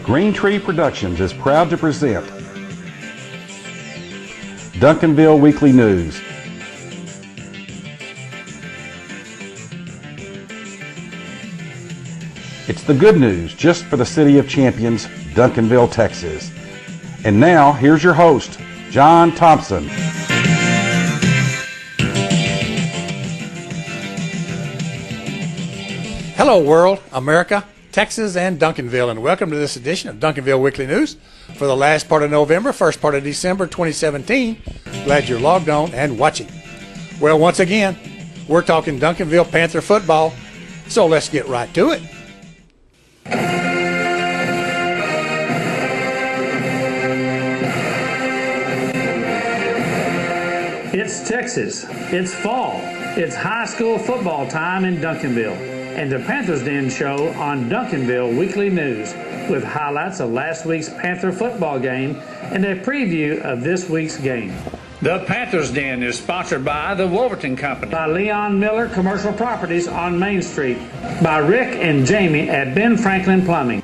Green Tree Productions is proud to present Duncanville Weekly News. It's the good news just for the City of Champions, Duncanville, Texas. And now, here's your host, John Thompson. Hello, world, America, Texas, and Duncanville, and welcome to this edition of Duncanville Weekly News for the last part of November, first part of December 2017. Glad you're logged on and watching. Well, once again, we're talking Duncanville Panther football, so let's get right to it. It's Texas, it's fall, it's high school football time in Duncanville, and the Panther Den Show on Duncanville Weekly News with highlights of last week's Panther football game and a preview of this week's game. The Panthers Den is sponsored by the Wolverton Company, by Leon Miller Commercial Properties on Main Street, by Rick and Jamie at Ben Franklin Plumbing,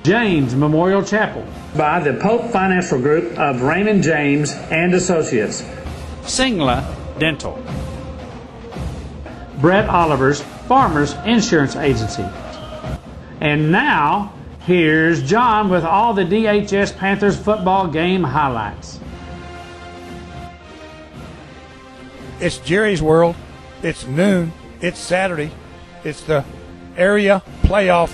James Memorial Chapel, by the Pope Financial Group of Raymond James and Associates, Singla Dental, Brett Oliver's Farmers Insurance Agency. And now, here's John with all the DHS Panthers football game highlights. It's Jerry's World. It's noon. It's Saturday. It's the area playoff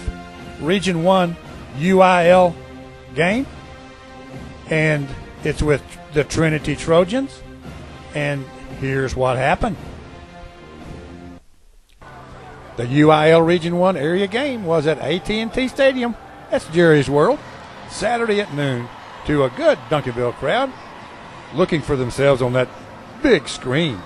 Region 1 UIL game. And it's with the Trinity Trojans. And here's what happened. The UIL Region 1 area game was at AT&T Stadium. That's Jerry's World. Saturday at noon to a good Duncanville crowd looking for themselves on that big screen.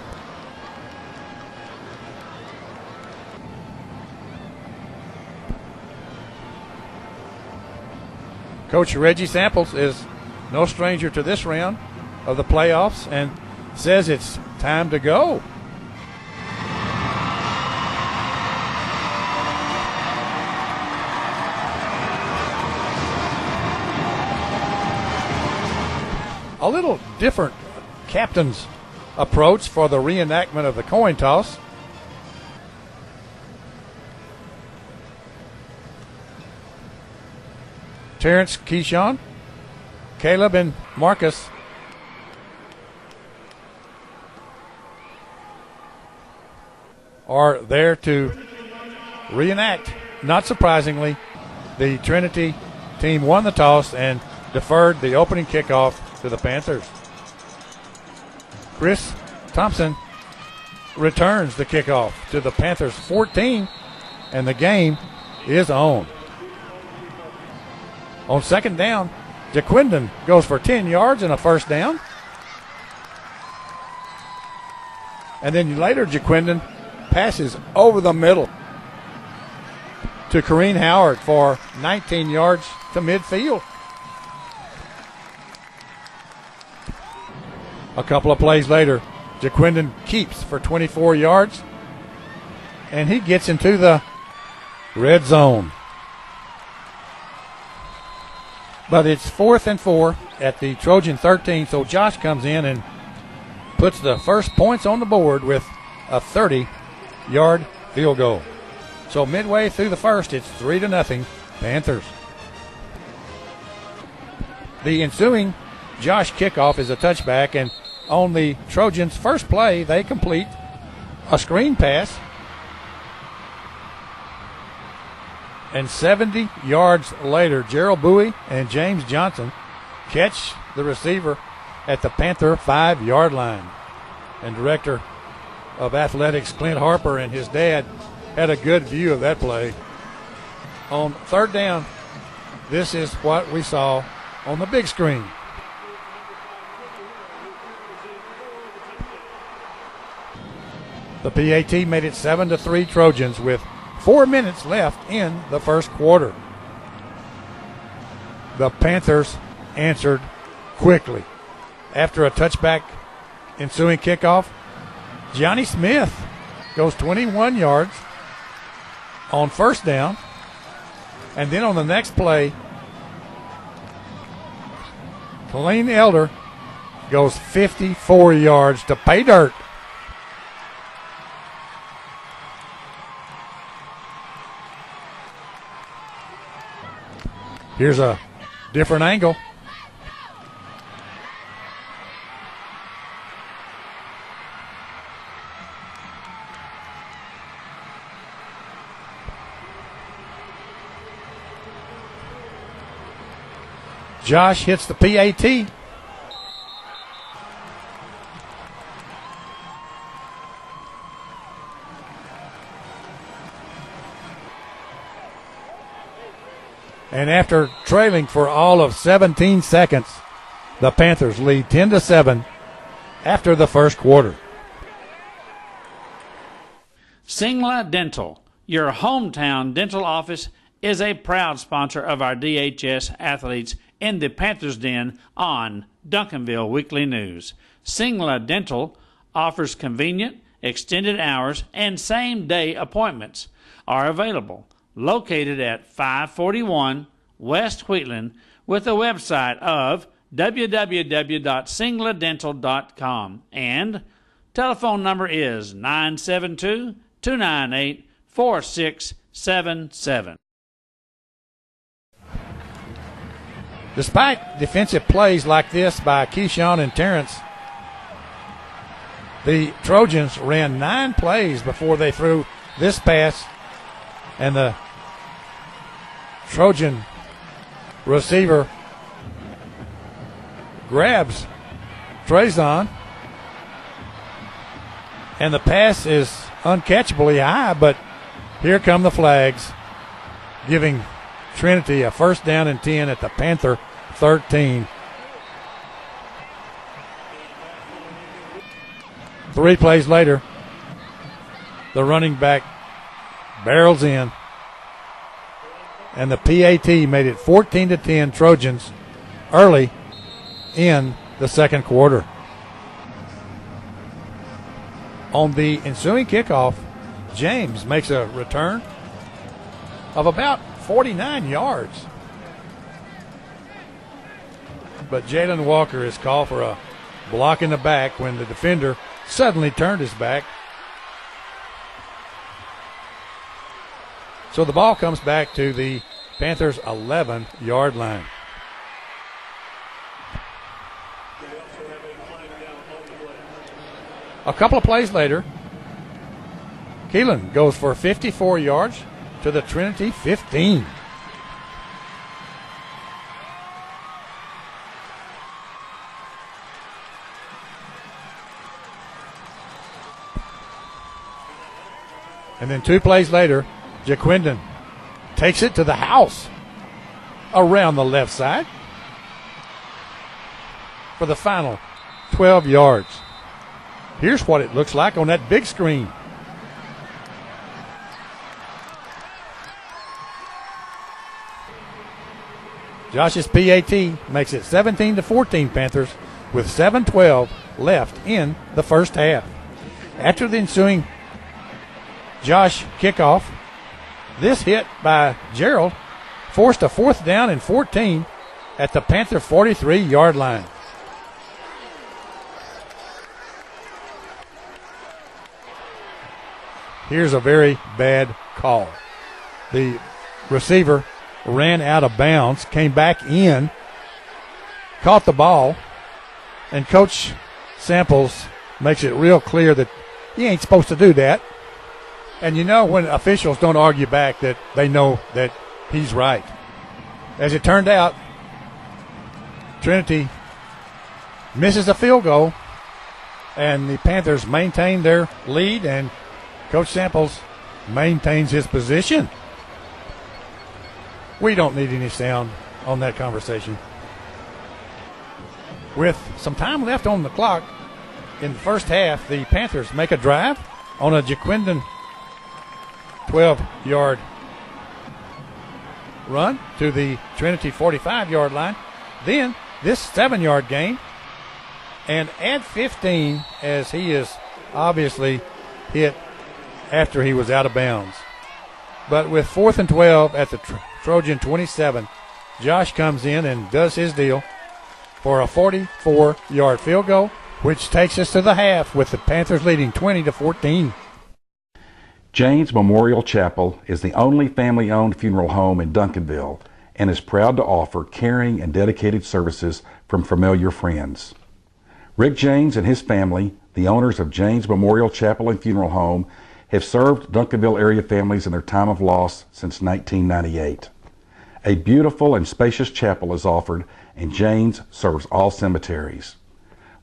Coach Reggie Samples is no stranger to this round of the playoffs and says it's time to go. A little different captain's approach for the reenactment of the coin toss. Terrence Keyshawn, Caleb, and Marcus are there to reenact. Not surprisingly, the Trinity team won the toss and deferred the opening kickoff to the Panthers. Chris Thompson returns the kickoff to the Panthers 14, and the game is on. On second down, Jaquindon goes for 10 yards and a first down. And then later, Jaquindon passes over the middle to Kareem Howard for 19 yards to midfield. A couple of plays later, Jaquindon keeps for 24 yards, and he gets into the red zone. But it's 4th and 4 at the Trojan 13, so Josh comes in and puts the first points on the board with a 30-yard field goal. So midway through the first, it's 3-0 Panthers. The ensuing Josh kickoff is a touchback, and on the Trojans' first play, they complete a screen pass. And 70 yards later, Gerald Bowie and James Johnson catch the receiver at the Panther 5-yard line. And Director of Athletics Clint Harper and his dad had a good view of that play. On third down, this is what we saw on the big screen. The PAT made it 7-3 Trojans with 4 minutes left in the first quarter. The Panthers answered quickly. After a touchback ensuing kickoff, Johnny Smith goes 21 yards on first down. And then on the next play, Colleen Elder goes 54 yards to pay dirt. Here's a different angle. Josh hits the PAT. And after trailing for all of 17 seconds, the Panthers lead 10-7 after the first quarter. Singla Dental, your hometown dental office, is a proud sponsor of our DHS athletes in the Panthers Den on Duncanville Weekly News. Singla Dental offers convenient, extended hours, and same-day appointments are available. Located at 541 West Wheatland with a website of www.singladental.com, and telephone number is 972-298-4677. Despite defensive plays like this by Keyshawn and Terrence, the Trojans ran 9 plays before they threw this pass, and the Trojan receiver grabs Trezon, and the pass is uncatchably high, but here come the flags, giving Trinity a first down and 10 at the Panther 13. 3 plays later, the running back barrels in, and the PAT made it 14-10 Trojans early in the second quarter. On the ensuing kickoff, James makes a return of about 49 yards. But Jalen Walker is called for a block in the back when the defender suddenly turned his back. So the ball comes back to the Panthers' 11-yard line. A couple of plays later, Keelan goes for 54 yards to the Trinity 15. And then 2 plays later, Jaquindon takes it to the house around the left side for the final 12 yards. Here's what it looks like on that big screen. Josh's PAT makes it 17-14 Panthers with 7:12 left in the first half. After the ensuing Josh kickoff, this hit by Gerald forced a 4th down and 14 at the Panther 43-yard line. Here's a very bad call. The receiver ran out of bounds, came back in, caught the ball, and Coach Samples makes it real clear that he ain't supposed to do that. And you know when officials don't argue back that they know that he's right. As it turned out, Trinity misses a field goal, and the Panthers maintain their lead, and Coach Samples maintains his position. We don't need any sound on that conversation. With some time left on the clock in the first half, the Panthers make a drive on a Jaquindon 12-yard run to the Trinity 45-yard line. Then this 7-yard gain, and add 15 as he is obviously hit after he was out of bounds. But with 4th and 12 at the Trojan 27, Josh comes in and does his deal for a 44-yard field goal, which takes us to the half with the Panthers leading 20-14. James Memorial Chapel is the only family-owned funeral home in Duncanville and is proud to offer caring and dedicated services from familiar friends. Rick James and his family, the owners of James Memorial Chapel and Funeral Home, have served Duncanville area families in their time of loss since 1998. A beautiful and spacious chapel is offered, and James serves all cemeteries.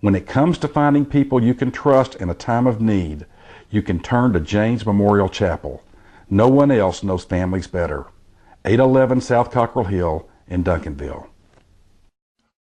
When it comes to finding people you can trust in a time of need, you can turn to James Memorial Chapel. No one else knows families better. 811 South Cockrell Hill in Duncanville.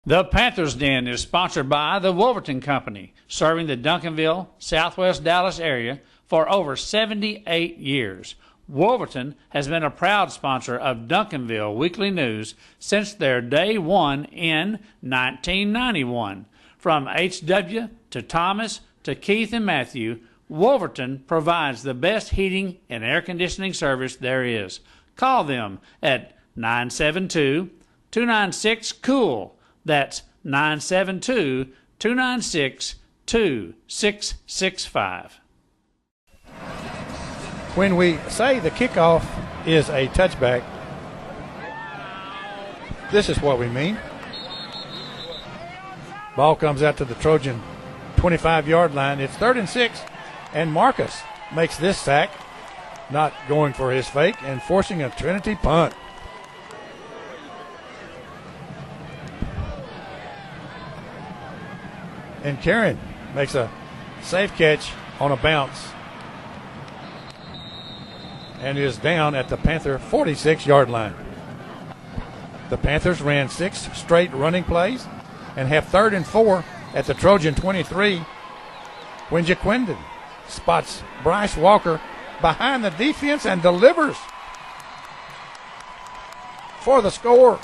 The Panthers Den is sponsored by the Wolverton Company, serving the Duncanville, Southwest Dallas area for over 78 years. Wolverton has been a proud sponsor of Duncanville Weekly News since their day one in 1991. From H.W. to Thomas to Keith and Matthew, Wolverton provides the best heating and air conditioning service there is. Call them at 972-296-COOL. That's 972-296-2665. When we say the kickoff is a touchback, this is what we mean. Ball comes out to the Trojan 25-yard line. It's 3rd and 6, and Marcus makes this sack, not going for his fake and forcing a Trinity punt. And Karen makes a safe catch on a bounce and is down at the Panther 46-yard line. The Panthers ran 6 straight running plays and have 3rd and 4 at the Trojan 23 when Jaquindon spots Bryce Walker behind the defense and delivers for the score.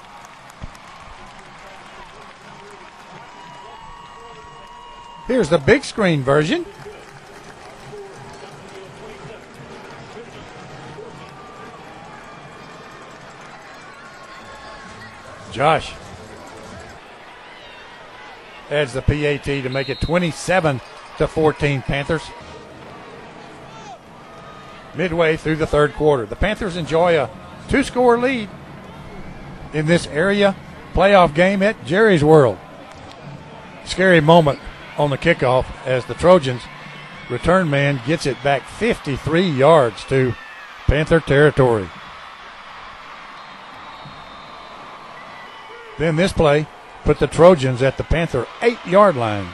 Here's the big screen version. Josh adds the PAT to make it 27-14 Panthers. Midway through the 3rd quarter, the Panthers enjoy a 2-score lead in this area playoff game at Jerry's World. Scary moment on the kickoff as the Trojans return man gets it back 53 yards to Panther territory. Then this play put the Trojans at the Panther 8-yard line.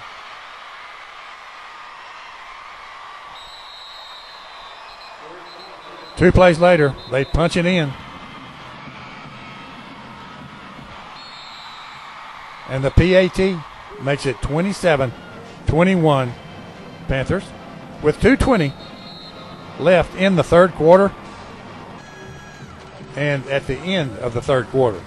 Two plays later, they punch it in. And the PAT makes it 27-21 Panthers with 2:20 left in the 3rd quarter and at the end of the 3rd quarter.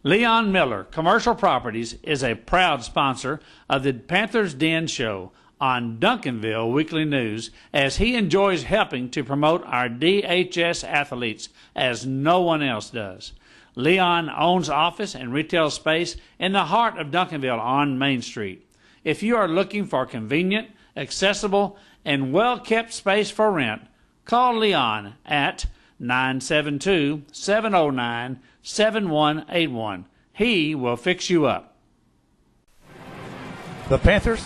Leon Miller Commercial Properties is a proud sponsor of the Panthers Den Show on Duncanville Weekly News, as he enjoys helping to promote our DHS athletes as no one else does. Leon owns office and retail space in the heart of Duncanville on Main Street. If you are looking for convenient, accessible, and well-kept space for rent, call Leon at 972-709-7181. He will fix you up. The Panthers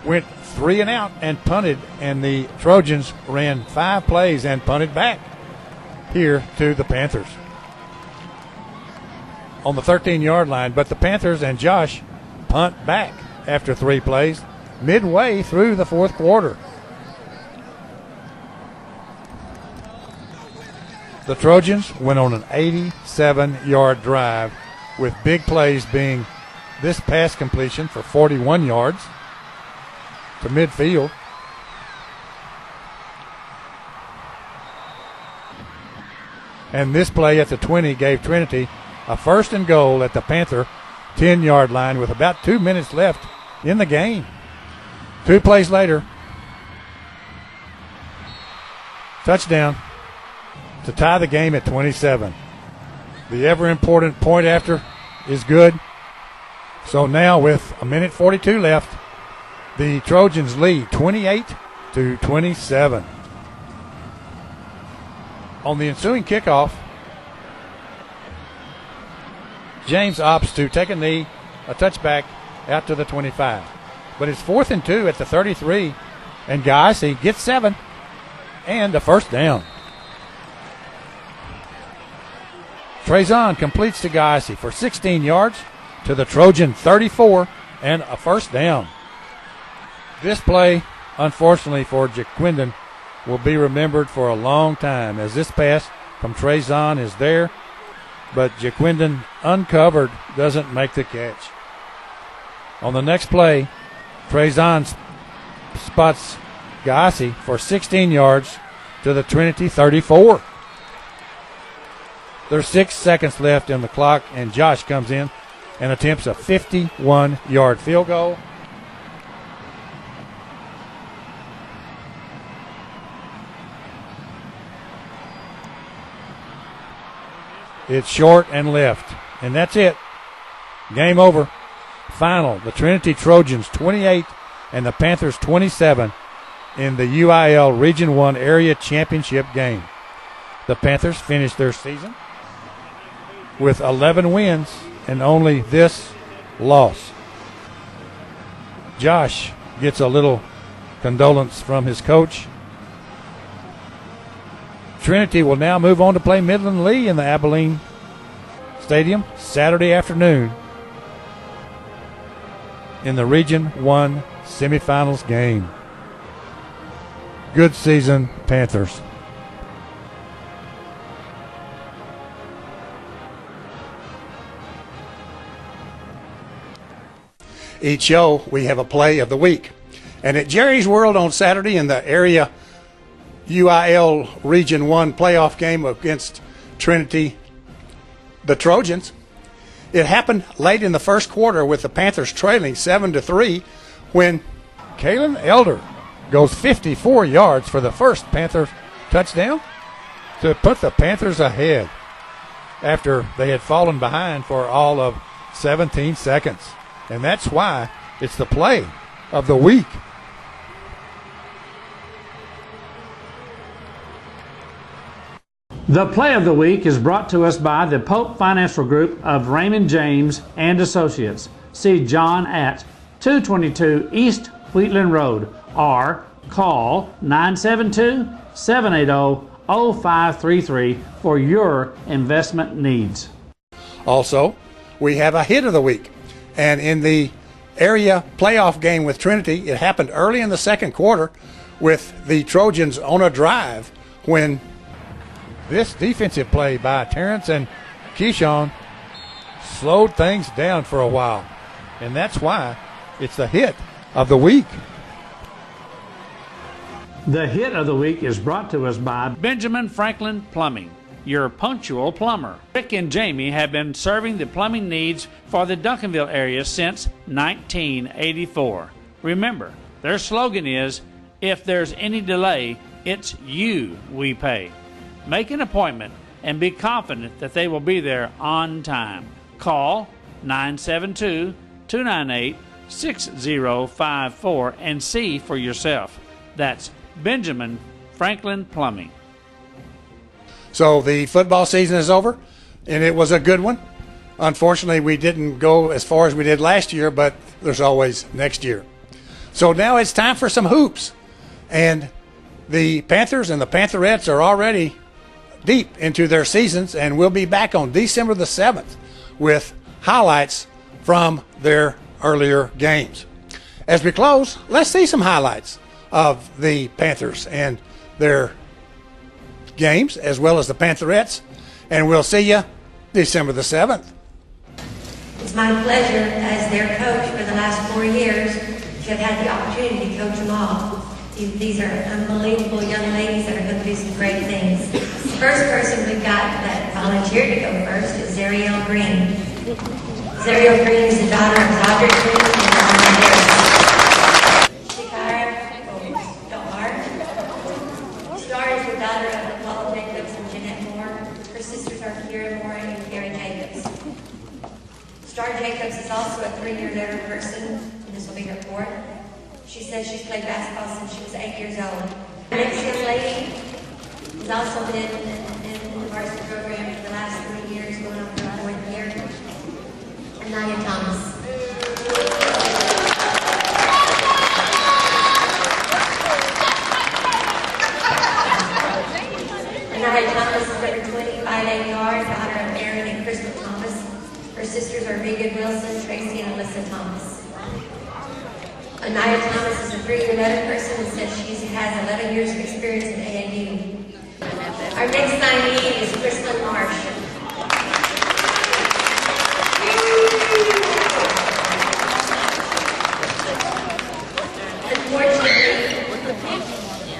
went 3 and out and punted, and the Trojans ran 5 plays and punted back here to the Panthers on the 13-yard line. But the Panthers and Josh punt back after 3 plays midway through the 4th quarter. The Trojans went on an 87-yard drive with big plays being this pass completion for 41 yards to midfield. And this play at the 20 gave Trinity a 1st and goal at the Panther 10-yard line with about 2 minutes left in the game. 2 plays later, touchdown to tie the game at 27. The ever-important point after is good. So now with 1:42 left, the Trojans lead 28-27. On the ensuing kickoff, James opts to take a knee, a touchback out to the 25. But it's 4th and 2 at the 33, and Gaisi gets 7 and a first down. Trezon completes to Gaisi for 16 yards to the Trojan 34 and a first down. This play, unfortunately for Jaquindon, will be remembered for a long time, as this pass from Trezon is there, but Jaquindon, uncovered, doesn't make the catch. On the next play, Trezon spots Gaisi for 16 yards to the Trinity 34. There's 6 seconds left in the clock, and Josh comes in and attempts a 51-yard field goal. It's short and left, and that's it. Game over. Final, the Trinity Trojans 28 and the Panthers 27 in the UIL Region 1 Area Championship game. The Panthers finished their season with 11 wins and only this loss. Josh gets a little condolence from his coach. Trinity will now move on to play Midland Lee in the Abilene Stadium Saturday afternoon in the Region 1 semifinals game. Good season, Panthers. Each show, we have a play of the week. And at Jerry's World on Saturday in the area UIL Region 1 playoff game against Trinity, the Trojans, it happened late in the first quarter with the Panthers trailing 7-3 when Kalen Elder goes 54 yards for the first Panther touchdown to put the Panthers ahead after they had fallen behind for all of 17 seconds. And that's why it's the play of the week. The play of the week is brought to us by the Pope Financial Group of Raymond James and Associates. See John at 222 East Wheatland Road or call 972-780-0533 for your investment needs. Also, we have a hit of the week. And in the area playoff game with Trinity, it happened early in the second quarter with the Trojans on a drive when this defensive play by Terrence and Keyshawn slowed things down for a while. And that's why it's the hit of the week. The hit of the week is brought to us by Benjamin Franklin Plumbing, your punctual plumber. Rick and Jamie have been serving the plumbing needs for the Duncanville area since 1984. Remember, their slogan is, if there's any delay, it's you we pay. Make an appointment and be confident that they will be there on time. Call 972-298-6054 and see for yourself. That's Benjamin Franklin Plumbing. So the football season is over, and it was a good one. Unfortunately, we didn't go as far as we did last year, but there's always next year. So now it's time for some hoops. And the Panthers and the Pantherettes are already deep into their seasons, and we'll be back on December the 7th with highlights from their earlier games. As we close, let's see some highlights of the Panthers and their games, as well as the Pantherettes, and we'll see you December the 7th. It's my pleasure as their coach for the last 4 years to have had the opportunity to coach them all. These are unbelievable young ladies that are going to do some great things. The first person we've got that volunteered to go first is Zariel Green. Zariel Green is the daughter of Roderick Green and Donna Harris. She got Jacobs is also a 3-year veteran person, and this will be her 4th. She says she's played basketball since she was 8 years old. The next young lady has also been in the varsity program for the last 3 years, going on for her 4th year. Anaya Thomas. Anaya Thomas is number 25 yard, daughter of Aaron and Crystal Thomas. Her sisters are Regan Wilson, Tracy, and Alyssa Thomas. Anaya Thomas is a 3-year veteran person and says she has 11 years of experience in AAU. Our next signee is Kristen Marsh.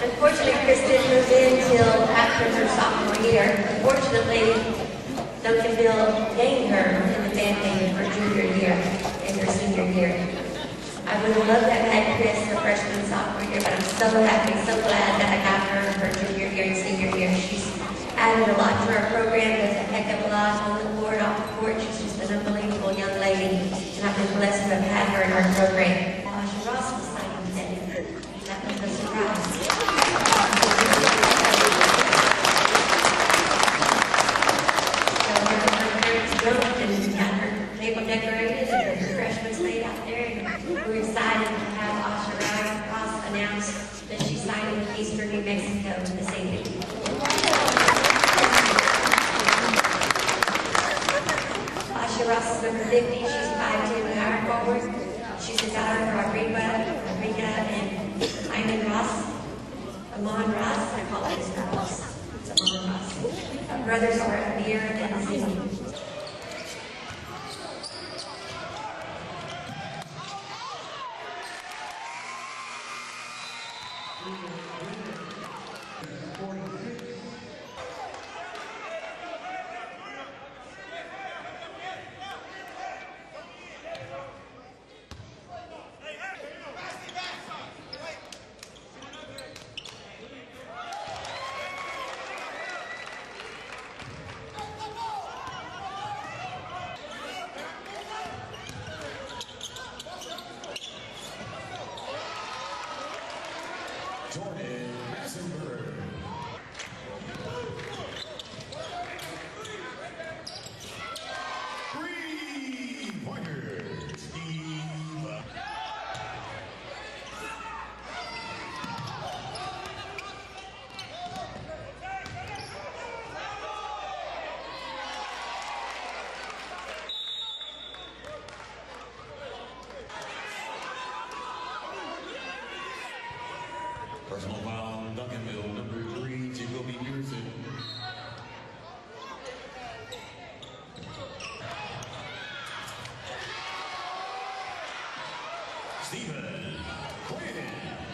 Unfortunately, Kristen moved in until after her sophomore year. Unfortunately, Duncanville gained her in the band name for junior year and her senior year. I would have loved to have had Chris her freshman and sophomore year, but I'm so happy, so glad that I got her junior year and senior year. She's added a lot to our program, does a heck of a lot on the court, off the court. She's just an unbelievable young lady, and I've been blessed to have had her in our program. Asha Ross was signing today. That was a surprise. So her parents drove and got her table decorated and her freshmen stayed out there. We're excited to have Asha Ross announce that she's signing with Eastern New Mexico this evening. Asha Ross is number 50. She's 5'2" power forward. She's the daughter of Rodriga and Ayman Ross. Amon Ross. I call it his Ross. It's Amon Ross. Her brothers are Amir and Aziz. Personal foul, Duncanville, number 3, Jacoby Pearson. Stephen Quinn.